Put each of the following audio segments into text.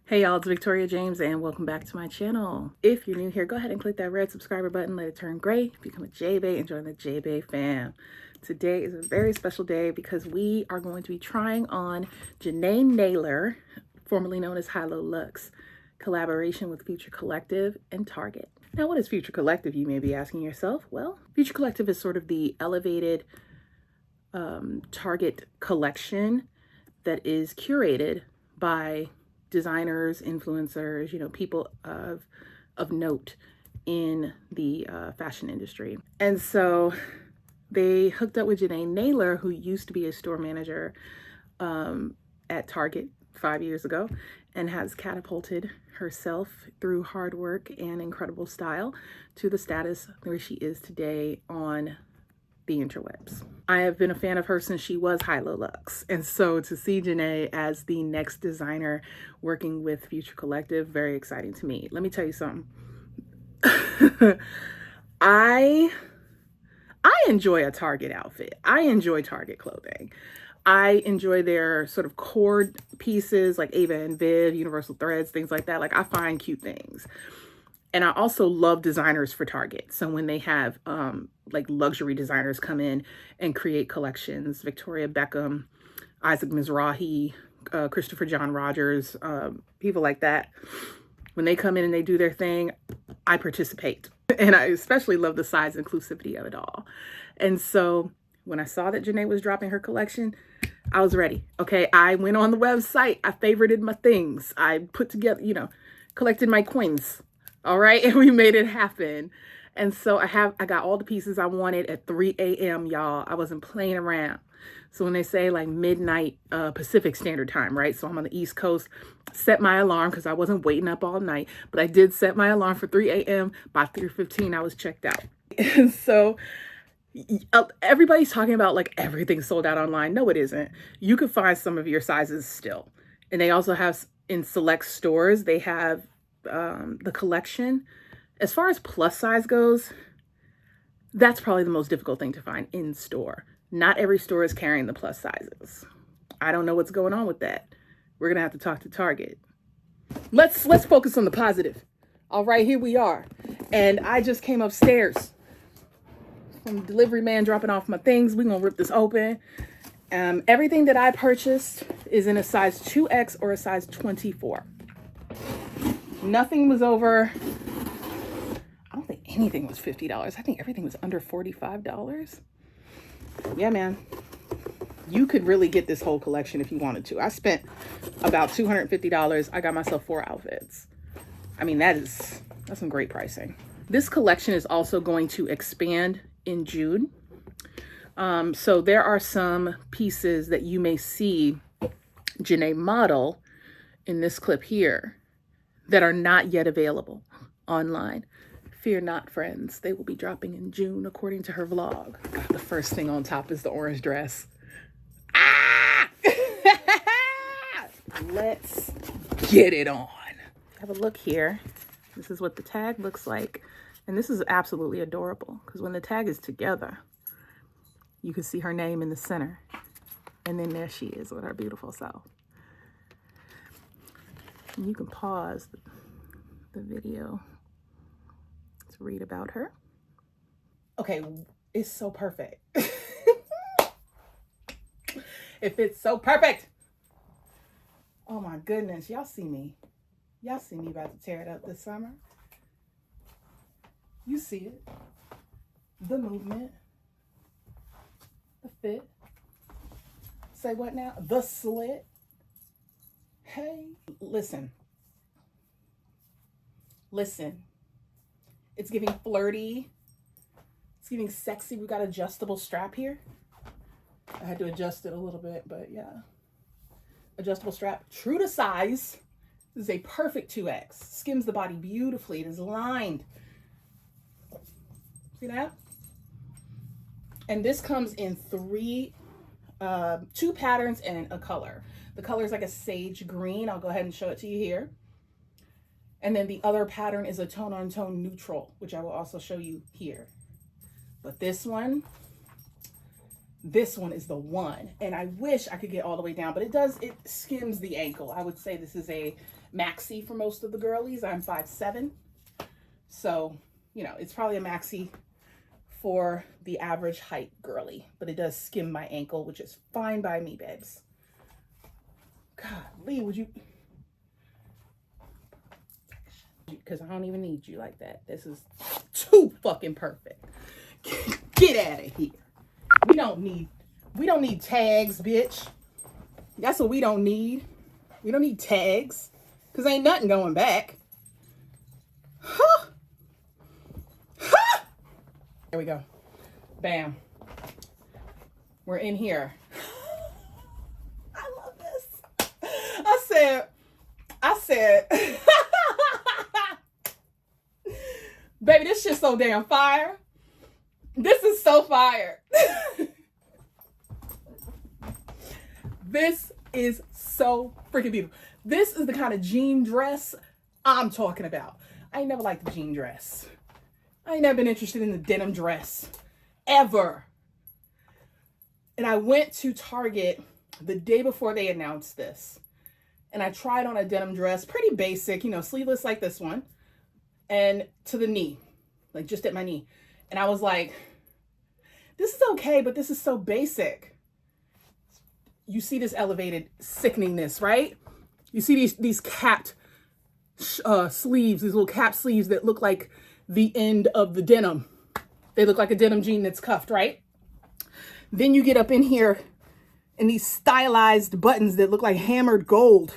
Hey y'all, it's Victoria James and welcome back to my channel. If you're new here, go ahead and click that red subscriber button, let it turn gray, become a J-Bay and join the J-Bay fam. Today is a very special day because we are going to be trying on Jenee Naylor, formerly known as High-Low Luxe, collaboration with Future Collective and Target. Now, what is Future Collective, you may be asking yourself? Well, Future Collective is sort of the elevated Target collection that is curated by designers, influencers, people of note in the fashion industry. And so they hooked up with Jenee Naylor, who used to be a store manager at Target 5 years ago and has catapulted herself through hard work and incredible style to the status where she is today on the interwebs. I have been a fan of her since she was High-Low Luxe. And so to see Jenee as the next designer working with Future Collective, very exciting to me. Let me tell you something. I enjoy a Target outfit. I enjoy Target clothing. I enjoy their sort of cord pieces like Ava and Viv, Universal Threads, things like that. Like, I find cute things. And I also love designers for Target. So when they have like luxury designers come in and create collections, Victoria Beckham, Isaac Mizrahi, Christopher John Rogers, people like that, when they come in and they do their thing, I participate. And I especially love the size inclusivity of it all. And so when I saw that Jenee was dropping her collection, I was ready. Okay, I went on the website, I favorited my things, I put together, collected my coins. All right. And we made it happen. And so I got all the pieces I wanted at 3 a.m. y'all. I wasn't playing around. So when they say like midnight Pacific Standard Time, right? So I'm on the East Coast, set my alarm because I wasn't waiting up all night, but I did set my alarm for 3 a.m. By 3:15, I was checked out. And so everybody's talking about like everything sold out online. No, it isn't. You could find some of your sizes still. And they also have in select stores, they have the collection. As far as plus size goes, that's probably the most difficult thing to find in store. Not every store is carrying the plus sizes. I don't know what's going on with that. We're gonna have to talk to Target. Let's focus on the positive. All right, here we are. And I just came upstairs from the delivery man dropping off my things. We're gonna rip this open. Everything that I purchased is in a size 2X or a size 24. Nothing was over, I don't think anything was $50. I think everything was under $45. Yeah, man. You could really get this whole collection if you wanted to. I spent about $250. I got myself 4 outfits. I mean, that's some great pricing. This collection is also going to expand in June. So there are some pieces that you may see Jenee model in this clip here that are not yet available online. Fear not, friends. They will be dropping in June, according to her vlog. God, the first thing on top is the orange dress. Ah! Let's get it on. Have a look here. This is what the tag looks like. And this is absolutely adorable because when the tag is together, you can see her name in the center. And then there she is with her beautiful self. And you can pause the video to read about her. Okay, it's so perfect. It fits so perfect. Oh my goodness, y'all see me. Y'all see me about to tear it up this summer. You see it. The movement. The fit. Say what now? The slit. Hey, listen. It's giving flirty. It's giving sexy. We got adjustable strap here. I had to adjust it a little bit, but yeah. Adjustable strap, true to size. This is a perfect 2X. Skims the body beautifully. It is lined. See that? And this comes in 2 patterns and a color. The color is like a sage green. I'll go ahead and show it to you here. And then the other pattern is a tone-on-tone neutral, which I will also show you here. But this one is the one. And I wish I could get all the way down, but it skims the ankle. I would say this is a maxi for most of the girlies. I'm 5'7". So, you know, it's probably a maxi for the average height girly, but it does skim my ankle, which is fine by me, babes. God, Lee, would you? Because I don't even need you like that. This is too fucking perfect. Get out of here. We don't need tags, bitch. That's what we don't need. We don't need tags. Because ain't nothing going back. Huh. Huh. There we go. Bam. We're in here. I love this. I said, baby, this shit's so damn fire. This is so fire. This is so freaking beautiful. This is the kind of jean dress I'm talking about. I ain't never liked the jean dress. I ain't never been interested in the denim dress. Ever. And I went to Target the day before they announced this. And I tried on a denim dress. Pretty basic, you know, sleeveless like this one. And to the knee. Like just at my knee. And I was like, this is okay, but this is so basic. You see this elevated sickeningness, right? You see these capped sleeves, these little cap sleeves that look like the end of the denim. They look like a denim jean that's cuffed, right? Then you get up in here and these stylized buttons that look like hammered gold.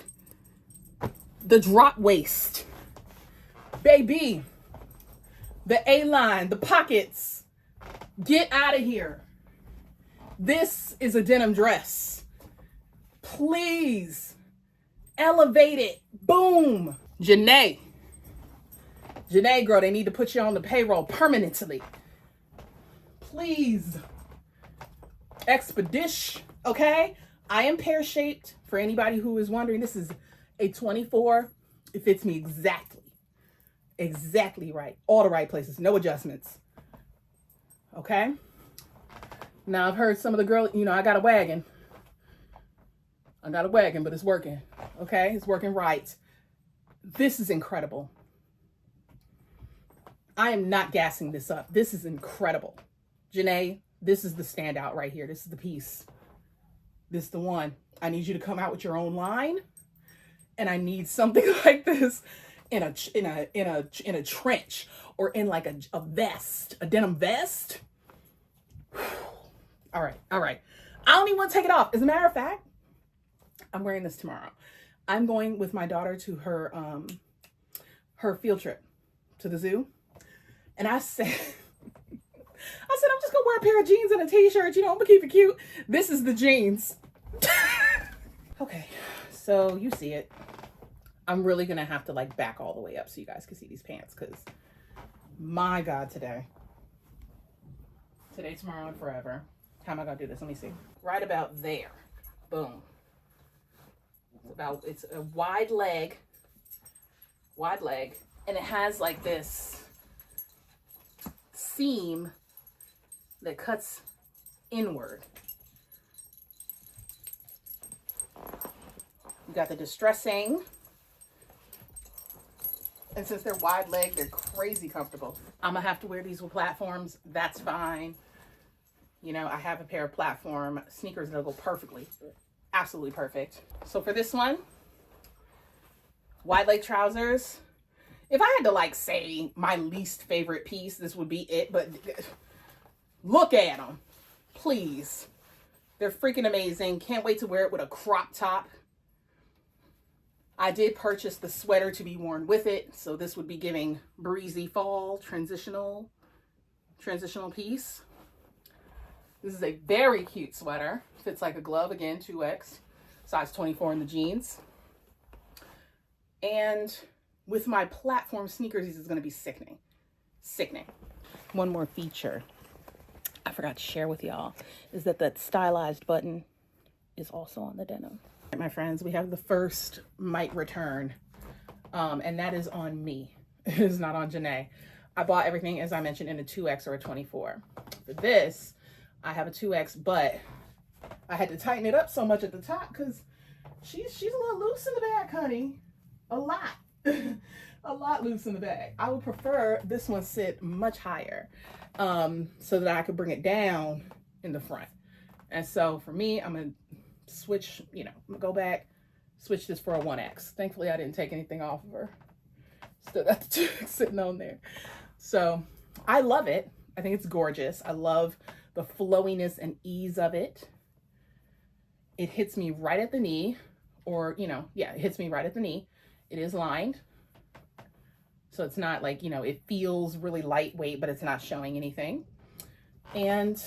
The drop waist. Baby. The A-line, the pockets. Get out of here. This is a denim dress. Please elevate it. Boom. Jenee, girl, they need to put you on the payroll permanently. Please. Expedition. Okay. I am pear shaped. For anybody who is wondering, this is a 24. It fits me exactly. Exactly right. All the right places. No adjustments. Okay. Now I've heard some of the girls, you know, I got a wagon, but it's working. Okay. It's working right. This is incredible. I am not gassing this up. This is incredible. Jenee, this is the standout right here. This is the piece. This is the one. I need you to come out with your own line. And I need something like this in a trench or in like a vest, a denim vest. All right. I don't even want to take it off. As a matter of fact, I'm wearing this tomorrow. I'm going with my daughter to her field trip to the zoo. And I said, I'm just gonna wear a pair of jeans and a t-shirt, you know, I'm gonna keep it cute. This is the jeans. Okay, so you see it. I'm really gonna have to like back all the way up so you guys can see these pants, because my God, today, tomorrow, and forever. How am I gonna do this? Let me see. Right about there. Boom. It's a wide leg, and it has like this seam that cuts inward. You got the distressing, and since they're wide leg, they're crazy comfortable. I'm gonna have to wear these with platforms. That's fine. You know, I have a pair of platform sneakers that'll go perfectly. Absolutely perfect. So for this one, wide leg trousers. If I had to like say my least favorite piece, this would be it. But look at them, please. They're freaking amazing. Can't wait to wear it with a crop top. I did purchase the sweater to be worn with it. So this would be giving breezy fall, transitional piece. This is a very cute sweater. Fits like a glove, again, 2X, size 24 in the jeans. And with my platform sneakers, this is going to be sickening. One more feature I forgot to share with y'all is that that stylized button is also on the denim. My friends, we have the first might return, and that is on me. It is not on Jenee. I bought everything, as I mentioned, in a 2X or a 24. For this, I have a 2X, but I had to tighten it up so much at the top because she's a little loose in the back, honey. a lot. A lot loose in the bag. I would prefer this one sit much higher, so that I could bring it down in the front. And so for me, I'm gonna switch, I'm gonna go back, switch this for a 1X. Thankfully, I didn't take anything off of her. Still got the 2X sitting on there. So I love it. I think it's gorgeous. I love the flowiness and ease of it. It hits me right at the knee, or, it hits me right at the knee. It is lined. So it's not like, it feels really lightweight, but it's not showing anything. And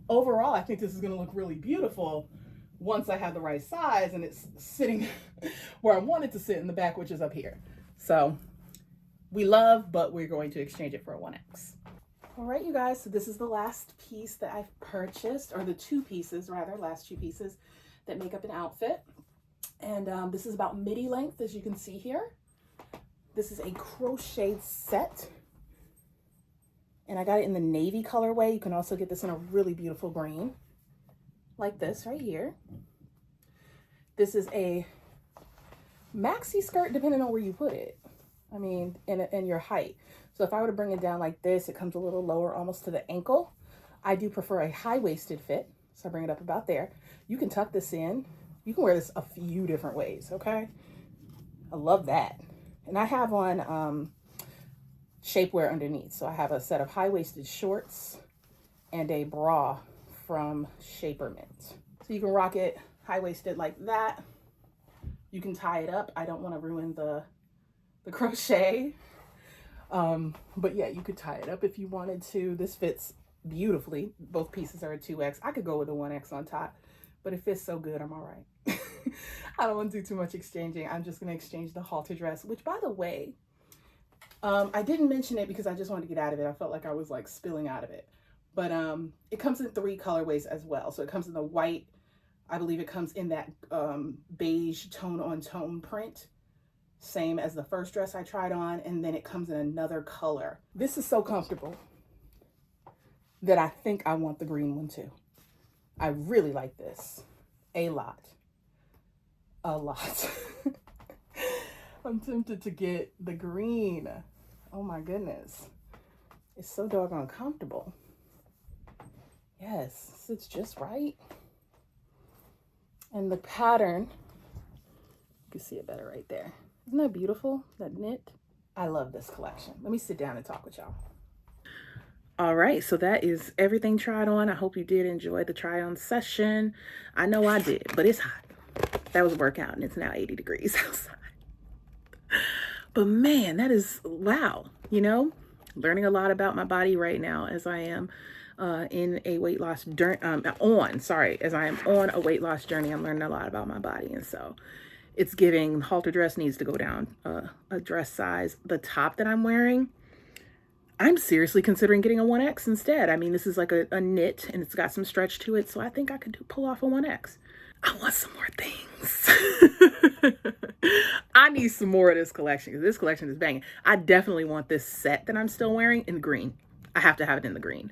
overall, I think this is going to look really beautiful once I have the right size and it's sitting where I want it to sit in the back, which is up here. So we love, but we're going to exchange it for a 1X. All right, you guys, so this is the last piece that I've purchased, or the last two pieces that make up an outfit. And this is about midi length, as you can see here. This is a crochet set, and I got it in the navy colorway. You can also get this in a really beautiful green, like this right here. This is a maxi skirt, depending on where you put it. I mean, and your height. So if I were to bring it down like this, it comes a little lower, almost to the ankle. I do prefer a high-waisted fit, so I bring it up about there. You can tuck this in. You can wear this a few different ways, okay? I love that. And I have on shapewear underneath. So I have a set of high-waisted shorts and a bra from Shapermint. So you can rock it high-waisted like that. You can tie it up. I don't want to ruin the crochet. But yeah, you could tie it up if you wanted to. This fits beautifully. Both pieces are a 2X. I could go with a 1X on top, but it fits so good, I'm all right. I don't want to do too much exchanging. I'm just going to exchange the halter dress, which, by the way, I didn't mention it because I just wanted to get out of it. I felt like I was like spilling out of it. But it comes in 3 colorways as well. So it comes in the white. I believe it comes in that beige tone-on-tone print. Same as the first dress I tried on. And then it comes in another color. This is so comfortable that I think I want the green one too. I really like this a lot. I'm tempted to get the green. Oh my goodness. It's so doggone comfortable. Yes, sits just right. And the pattern, you can see it better right there. Isn't that beautiful, that knit? I love this collection. Let me sit down and talk with y'all. All right, so that is everything tried on. I hope you did enjoy the try on session. I know I did, but it's hot. That was a workout, and it's now 80 degrees outside. But man, that is, wow, learning a lot about my body right now as I am in a weight loss journey. As I am on a weight loss journey, I'm learning a lot about my body. And so it's giving, halter dress needs to go down a dress size. The top that I'm wearing, I'm seriously considering getting a 1X instead. I mean, this is like a knit and it's got some stretch to it. So I think I could pull off a 1X. I want some more things. I need some more of this collection because this collection is banging. I definitely want this set that I'm still wearing in green. I have to have it in the green.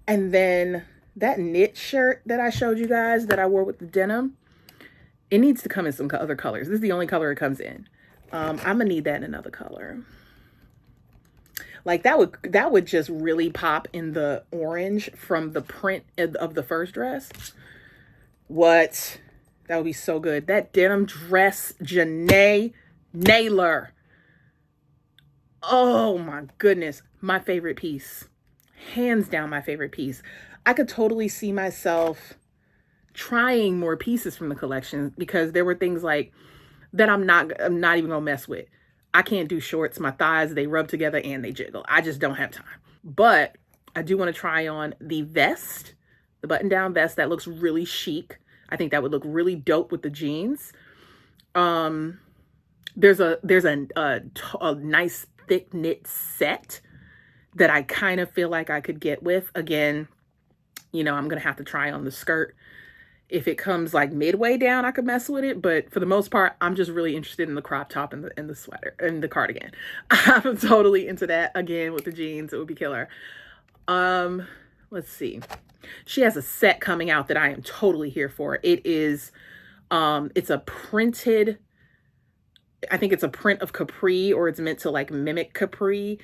And then that knit shirt that I showed you guys that I wore with the denim, it needs to come in some other colors. This is the only color it comes in. I'm gonna need that in another color. Like that would just really pop in the orange from the print of the first dress. What? That would be so good. That denim dress, Jenee Naylor. Oh my goodness. My favorite piece. Hands down my favorite piece. I could totally see myself trying more pieces from the collection because there were things like that I'm not even gonna mess with. I can't do shorts. My thighs, they rub together and they jiggle. I just don't have time. But I do want to try on the vest, the button-down vest that looks really chic. I think that would look really dope with the jeans. There's a nice thick knit set that I kind of feel like I could get with. Again, I'm going to have to try on the skirt. If it comes like midway down, I could mess with it. But for the most part, I'm just really interested in the crop top and the sweater and the cardigan. I'm totally into that. Again, with the jeans, it would be killer. Let's see. She has a set coming out that I am totally here for. It is, it's a printed, I think it's a print of capri, or it's meant to like mimic capri.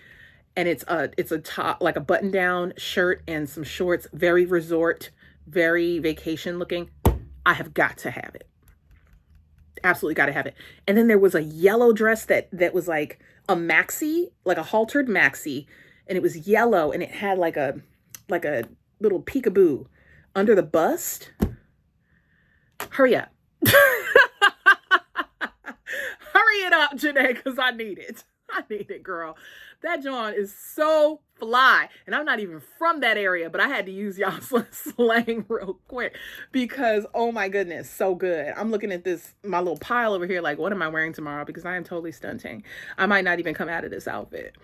And it's a top, like a button down shirt and some shorts, very resort, very vacation looking. I have got to have it. Absolutely got to have it. And then there was a yellow dress that was like a maxi, like a haltered maxi, and it was yellow, and it had like a little peekaboo under the bust. Hurry up. Hurry it up, Jenee, because I need it. I need it, girl. That John is so fly. And I'm not even from that area, but I had to use y'all slang real quick because, oh my goodness, so good. I'm looking at this, my little pile over here, like, what am I wearing tomorrow? Because I am totally stunting. I might not even come out of this outfit.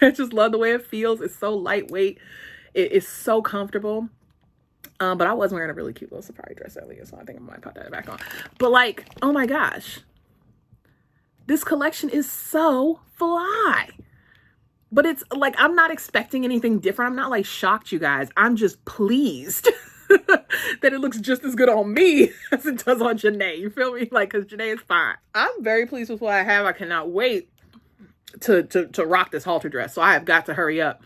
I just love the way it feels. It's so lightweight. It is so comfortable. But I was wearing a really cute little safari dress earlier, so I think I might put that back on. But like, oh my gosh. This collection is so fly. But it's like, I'm not expecting anything different. I'm not like shocked, you guys. I'm just pleased that it looks just as good on me as it does on Jenee. You feel me? Like, because Jenee is fine. I'm very pleased with what I have. I cannot wait to rock this halter dress. So I have got to hurry up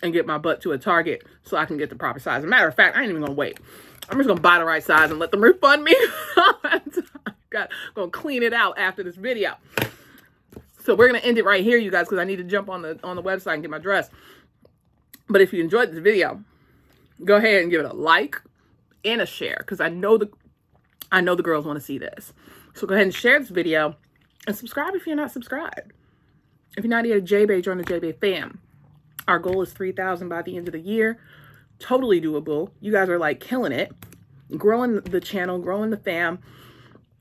and get my butt to a Target so I can get the proper size. As a matter of fact, I ain't even gonna wait. I'm just gonna buy the right size and let them refund me. I'm gonna clean it out after this video. So we're gonna end it right here, you guys, because I need to jump on the website and get my dress. But if you enjoyed this video, go ahead and give it a like and a share, because I know the girls want to see this. So go ahead and share this video and subscribe if you're not subscribed. If you're not yet a J-Bay, join the J-Bay fam. Our goal is 3,000 by the end of the year. Totally doable. You guys are like killing it, growing the channel, growing the fam.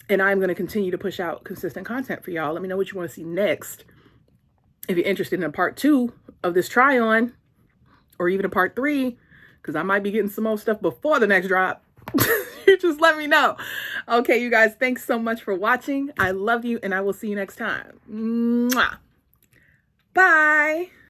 And I'm going to continue to push out consistent content for y'all. Let me know what you want to see next. If you're interested in a part 2 of this try on, or even a part 3, because I might be getting some more stuff before the next drop. You just let me know. Okay, you guys, thanks so much for watching. I love you, and I will see you next time. Mwah. Bye.